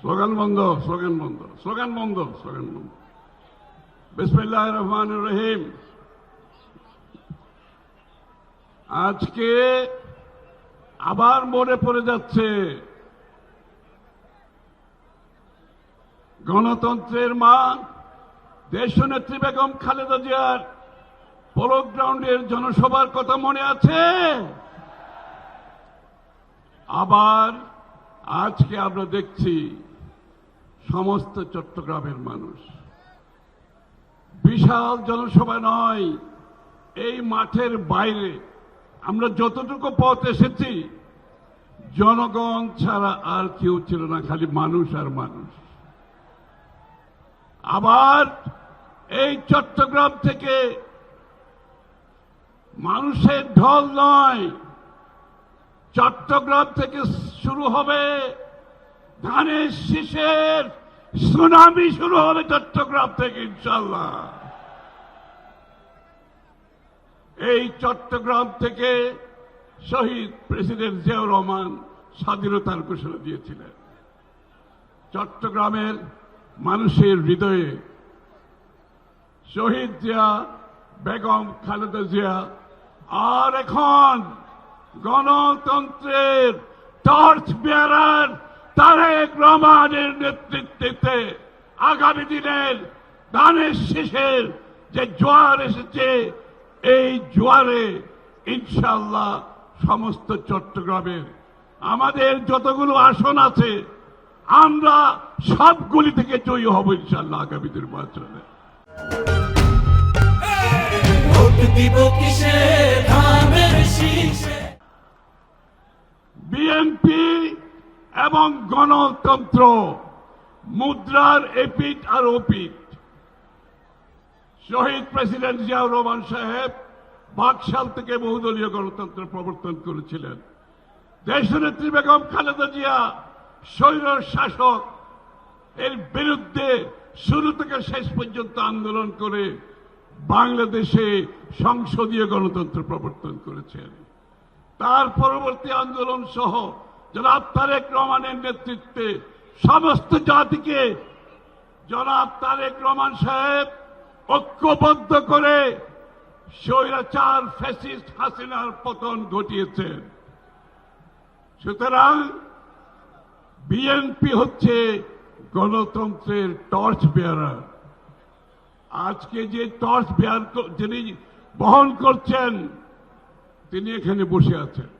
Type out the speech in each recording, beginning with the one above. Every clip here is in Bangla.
স্লোগান বন্ধ, স্লোগান বন্ধ, স্লোগান বন্ধ, স্লোগান বন্ধ। বিসমিল্লাহির রহমানির রহিম। আজকে আবার মনে পড়ে যাচ্ছে গণতন্ত্রের মা দেশনেত্রী বেগম খালেদা জিয়ার পোলো গ্রাউন্ডের জনসভার কথা মনে আছে? আবার আজকে আমরা দেখছি সমস্ত চট্টগ্রামের মানুষ, বিশাল জনসভা নয়, এই মাঠের বাইরে আমরা যতটুকু পথ এসেছি জনগণ ছাড়া আর কেউ ছিল না, খালি মানুষ আর মানুষ। আবার এই চট্টগ্রাম থেকে মানুষের ঢল নয়, চট্টগ্রাম থেকে শুরু হবে ধানের শীষের সুনামি, শুরু হবে চট্টগ্রাম থেকে ইনশাআল্লাহ। এই চট্টগ্রাম থেকে শহীদ প্রেসিডেন্ট জিয়াউর রহমান স্বাধীনতার ঘোষণা দিয়েছিলেন। চট্টগ্রামের মানুষের হৃদয়ে শহীদ জিয়া, বেগম খালেদা জিয়া আর এখন গণতন্ত্রের টর্চ বেয়ারার তারেক রহমানের নেতৃত্বে আগামী দিনের ধানের শীষের যে জোয়ার এসেছে, এই জোয়ারে ইনশাআল্লাহ সমস্ত চট্টগ্রামের আমাদের যতগুলো আসন আছে আমরা সবগুলি থেকে জয়ী হব ইনশাআল্লাহ আগামী নির্বাচনে। বিএনপি এবং গণতন্ত্র মুদ্রার এপিঠ আর ওপিঠ। শহীদ প্রেসিডেন্ট জিয়াউর রহমান সাহেব বাকশাল থেকে বহুদলীয় গণতন্ত্র প্রবর্তন করেছিলেন। দেশনেত্রী বেগম খালেদা জিয়া স্বৈর শাসক এর বিরুদ্ধে শুরু থেকে শেষ পর্যন্ত আন্দোলন করে বাংলাদেশে সংসদীয় গণতন্ত্র প্রবর্তন করেছেন। তার পরবর্তী আন্দোলন সহ জনাব তারেক রহমানের নেতৃত্বে সমস্ত জাতিকে জনাব তারেক রহমান সাহেব ঐক্যবদ্ধ করে স্বৈরাচার ফ্যাসিস্ট হাসিনার পতন ঘটিয়েছেন। সুতরাং বিএনপি হচ্ছে গণতন্ত্রের টর্চ বেয়ারার। আজকে যে টর্চ বেয়ার যিনি বহন করছেন তিনি এখানে বসে আছেন।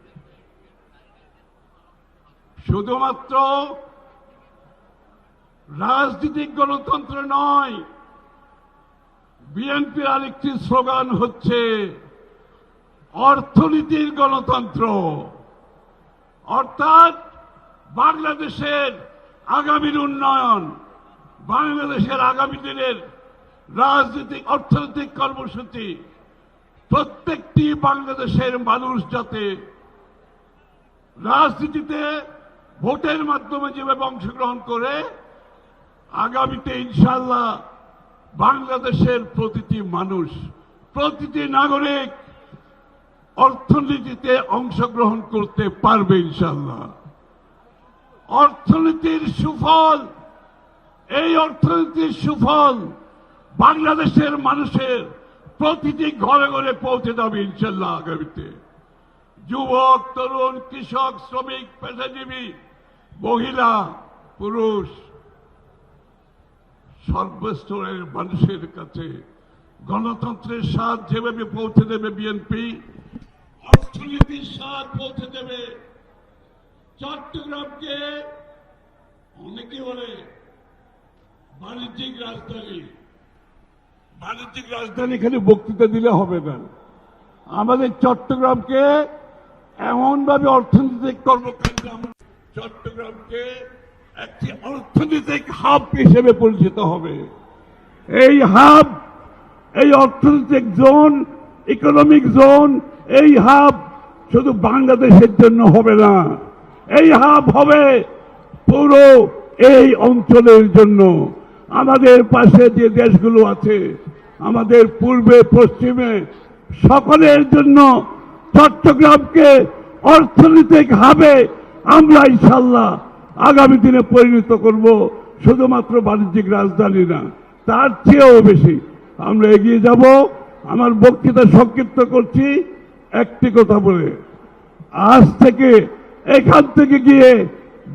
শুধুমাত্র রাজনৈতিক গণতন্ত্র নয়, বিএনপির আরেকটি স্লোগান হচ্ছে অর্থনীতির গণতন্ত্র। অর্থাৎ বাংলাদেশের আগামীর উন্নয়ন, বাংলাদেশের আগামী দিনের রাজনৈতিক অর্থনৈতিক কর্মসূচি প্রত্যেকটি বাংলাদেশের মানুষ যাতে রাজনীতিতে ভোটের মাধ্যমে যেভাবে অংশগ্রহণ করে, আগামীতে ইনশাআল্লাহ বাংলাদেশের প্রতিটি মানুষ, প্রতিটি নাগরিক অর্থনীতিতে অংশগ্রহণ করতে পারবে ইনশাআল্লাহ। অর্থনীতির সুফল, এই অর্থনীতির সুফল বাংলাদেশের মানুষের প্রতিটি ঘরে ঘরে পৌঁছে যাবে ইনশাআল্লাহ আগামীতে। যুবক, তরুণ, কৃষক, শ্রমিক, পেশাজীবী, মহিলা, পুরুষ, সর্বস্তরের মানুষের কাছে গণতন্ত্রের স্বাদ যেভাবে পৌঁছে দেবে বিএনপি, অর্থনীতির স্বাদ পৌঁছে দেবে। চট্টগ্রামকে অনেকে বলে বাণিজ্যিক রাজধানী। বাণিজ্যিক রাজধানী এখানে বক্তৃতা দিলে হবে না। আমাদের চট্টগ্রামকে এমনভাবে অর্থনৈতিক কর্মকাণ্ডে চট্টগ্রামকে একটি অর্থনৈতিক হাব হিসেবে পরিচিত হবে। এই হাব, এই অর্থনৈতিক জোন, ইকোনমিক জোন, এই হাব শুধু বাংলাদেশের জন্য হবে না, এই হাব হবে পুরো এই অঞ্চলের জন্য। আমাদের পাশে যে দেশগুলো আছে, আমাদের পূর্বে পশ্চিমে, সকলের জন্য চট্টগ্রামকে অর্থনৈতিক হাবে আমরা ইনশাআল্লাহ আগামী দিনে পরিণত করব শুধুমাত্র বাণিজ্যিক রাজধানী না, তার চেয়েও বেশি আমরা এগিয়ে যাব। আমার বক্তৃতা সংক্ষিপ্ত করছি একটি কথা বলে, আজ থেকে এখান থেকে গিয়ে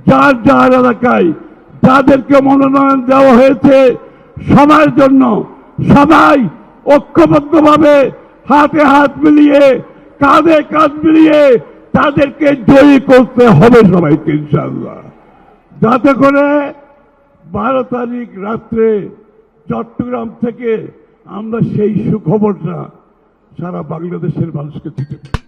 যার যার এলাকায় যাদেরকে মনোনয়ন দেওয়া হয়েছে সবার জন্য সবাই ঐক্যবদ্ধভাবে হাতে হাত মিলিয়ে কাঁধে কাঁধ মিলিয়ে তাদেরকে জয়ী করতে হবে সবাইকে ইনশাআল্লাহ, যাতে করে 12 তারিখ রাত্রে চট্টগ্রাম থেকে আমরা সেই সুখবরটা সারা বাংলাদেশের মানুষকে দিতে পারি।